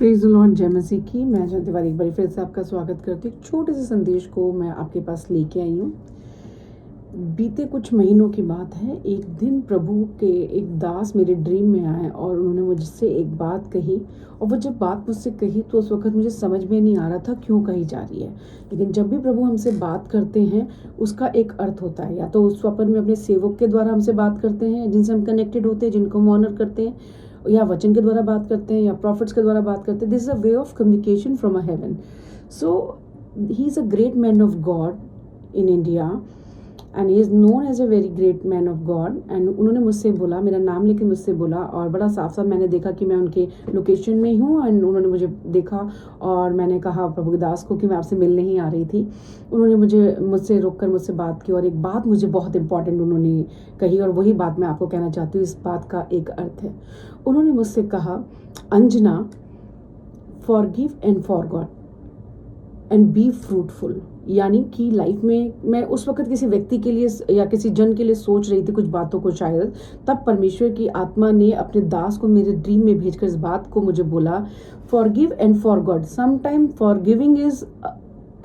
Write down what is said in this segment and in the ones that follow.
Praise the Lord, जय मसीह की। मैं जय तिवारी एक बार फिर से आपका स्वागत करती हूँ। एक छोटे से संदेश को मैं आपके पास लेके आई हूँ। बीते कुछ महीनों की बात है, एक दिन प्रभु के एक दास मेरे ड्रीम में आए और उन्होंने मुझसे एक बात कही। और वो जब बात मुझसे कही तो उस वक्त मुझे समझ में नहीं आ रहा था क्यों कही जा रही है। लेकिन जब भी प्रभु हमसे बात करते हैं उसका एक अर्थ होता है। या तो उस स्वप्न में अपने सेवक के द्वारा हमसे बात करते हैं, जिनसे हम कनेक्टेड होते हैं, जिनको हम ऑनर करते हैं, या वचन के द्वारा बात करते हैं, या प्रॉफिट्स के द्वारा बात करते हैं। This is a way of communication from a heaven. So he is a great man of God in India and he is known as a very great man of God. And उन्होंने मुझसे बोला, मेरा नाम लेके मुझसे बोला, और बड़ा साफ साफ मैंने देखा कि मैं उनके लोकेशन में हूँ। एंड उन्होंने मुझे देखा और मैंने कहा प्रभु दास को कि मैं आपसे मिलने ही आ रही थी। उन्होंने मुझसे रोक कर मुझसे बात की और एक बात मुझे बहुत इंपॉर्टेंट उन्होंने कही, और वही बात मैं आपको कहना चाहती हूँ। इस बात का एक अर्थ है। उन्होंने मुझसे कहा, Anjana, forgive and forgot and be fruitful. यानी कि लाइफ में मैं उस वक्त किसी व्यक्ति के लिए या किसी जन के लिए सोच रही थी कुछ बातों को, शायद तब परमेश्वर की आत्मा ने अपने दास को मेरे ड्रीम में भेजकर इस बात को मुझे बोला, forgive and forgot. Sometime forgiving is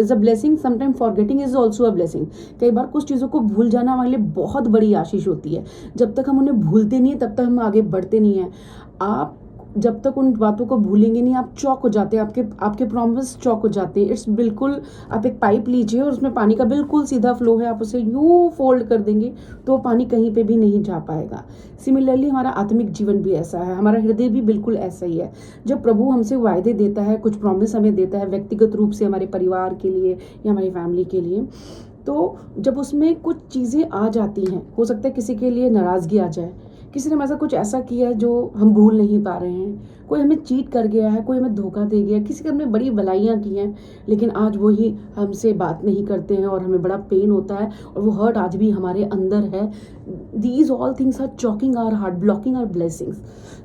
a blessing, sometime forgetting is also a blessing. कई बार कुछ चीज़ों को भूल जाना हमारे लिए बहुत बड़ी आशीष होती है। जब तक हम उन्हें भूलते नहीं है तब तक हम आगे बढ़ते नहीं हैं। आप जब तक उन बातों को भूलेंगे नहीं, आप चौक हो जाते हैं, आपके प्रॉमिस चौक हो जाते हैं। इट्स बिल्कुल, आप एक पाइप लीजिए और उसमें पानी का बिल्कुल सीधा फ्लो है, आप उसे यूं फोल्ड कर देंगे तो वो पानी कहीं पे भी नहीं जा पाएगा। सिमिलरली हमारा आत्मिक जीवन भी ऐसा है, हमारा हृदय भी बिल्कुल ऐसा ही है। जब प्रभु हमसे वायदे देता है, कुछ प्रॉमिस हमें देता है व्यक्तिगत रूप से, हमारे परिवार के लिए या हमारी फैमिली के लिए, तो जब उसमें कुछ चीज़ें आ जाती हैं, हो सकता है किसी के लिए नाराज़गी आ जाए, किसी ने हमारे साथ कुछ ऐसा किया है जो हम भूल नहीं पा रहे हैं, कोई हमें चीट कर गया है, कोई हमें धोखा दे गया, किसी ने हमें बड़ी भलाइयाँ की हैं लेकिन आज वही हमसे बात नहीं करते हैं और हमें बड़ा पेन होता है और वो हर्ट आज भी हमारे अंदर है। These all things are choking our heart, blocking our blessings.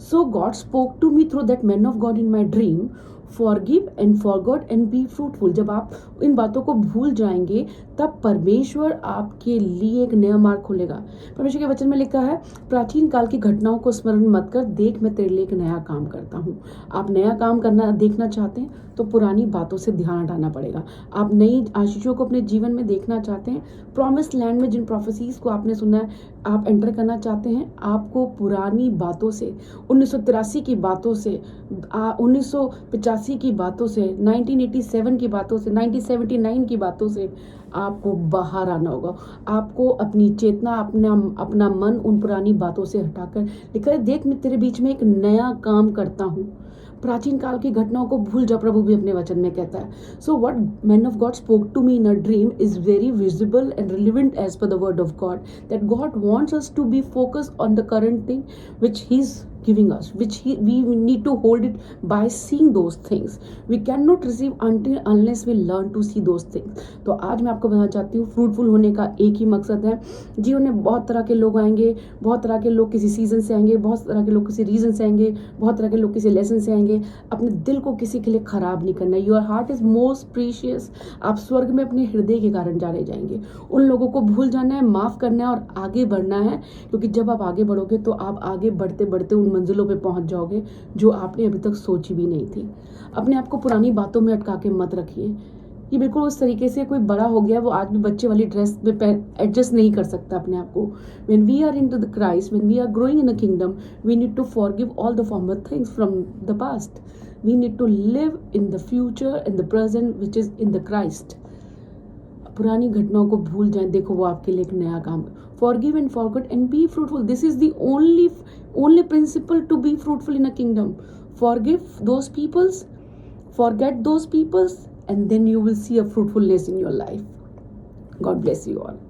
So God spoke to me through that man of God in my dream, forgive and forgot and be fruitful. जब आप इन बातों को भूल जाएंगे तब परमेश्वर आपके लिए एक नया मार्ग खोलेगा। परमेश्वर के वचन में लिखा है, प्राचीन काल की घटनाओं को स्मरण मत कर, देख मैं तेरे लिए एक नया काम करता हूँ। आप नया काम करना देखना चाहते हैं तो पुरानी बातों से ध्यान हटाना पड़ेगा। आप नई आशीषों को अपने जीवन में देखना चाहते हैं, प्रॉमिस लैंड में जिन प्रोफेसीज को आपने सुना है आप एंटर करना चाहते हैं, आपको पुरानी बातों से, 1983 की बातों से, 1985 की बातों से, 1987 की बातों से, 1979 की बातों से आपको बाहर आना होगा। आपको अपनी चेतना, अपना मन उन पुरानी बातों से हटाकर लिखा, देख मैं तेरे बीच में एक नया काम करता हूँ। प्राचीन काल की घटनाओं को भूल जा, प्रभु भी अपने वचन में कहता है। So what man of God spoke to me in a dream is very visible and relevant as per the word of God, that God wants us to be focused on the current thing which he is giving us, we need to hold it by seeing those things. We cannot receive unless we learn to see those things. तो आज मैं आपको बताना चाहती हूँ, fruitful होने का एक ही मकसद है। जीवन में बहुत तरह के लोग आएंगे, बहुत तरह के लोग किसी सीजन से आएंगे, बहुत तरह के लोग किसी रीजन से आएंगे, बहुत तरह के लोग किसी लेसन से आएंगे। अपने दिल को किसी के लिए खराब नहीं करना। Your heart is most precious. आप स्वर्ग में अपने हृदय के कारण जाने जाएंगे। उन लोगों को भूल जाना है, माफ करना है और आगे बढ़ना है, क्योंकि जब आप आगे बढ़ोगे तो आप आगे बढ़ते बढ़ते उन मंजिलों पे पहुंच जाओगे जो आपने अभी तक सोची भी नहीं थी। अपने आप को पुरानी बातों में अटका के मत रखिए। ये बिल्कुल उस तरीके से कोई बड़ा हो गया वो आज भी बच्चे वाली ड्रेस में एडजस्ट नहीं कर सकता अपने आप को। When we are into the Christ, when we are growing in the kingdom, we need to forgive all the former things from the past. We need to live in the future, in the present which is in the Christ. पुरानी घटनाओं को भूल जाएं, देखो वो आपके लिए एक नया काम। Forgive and forget and be fruitful. This is the only principle to be fruitful in a kingdom. Forgive those peoples, forget those peoples, and then you will see a fruitfulness in your life. God bless you all.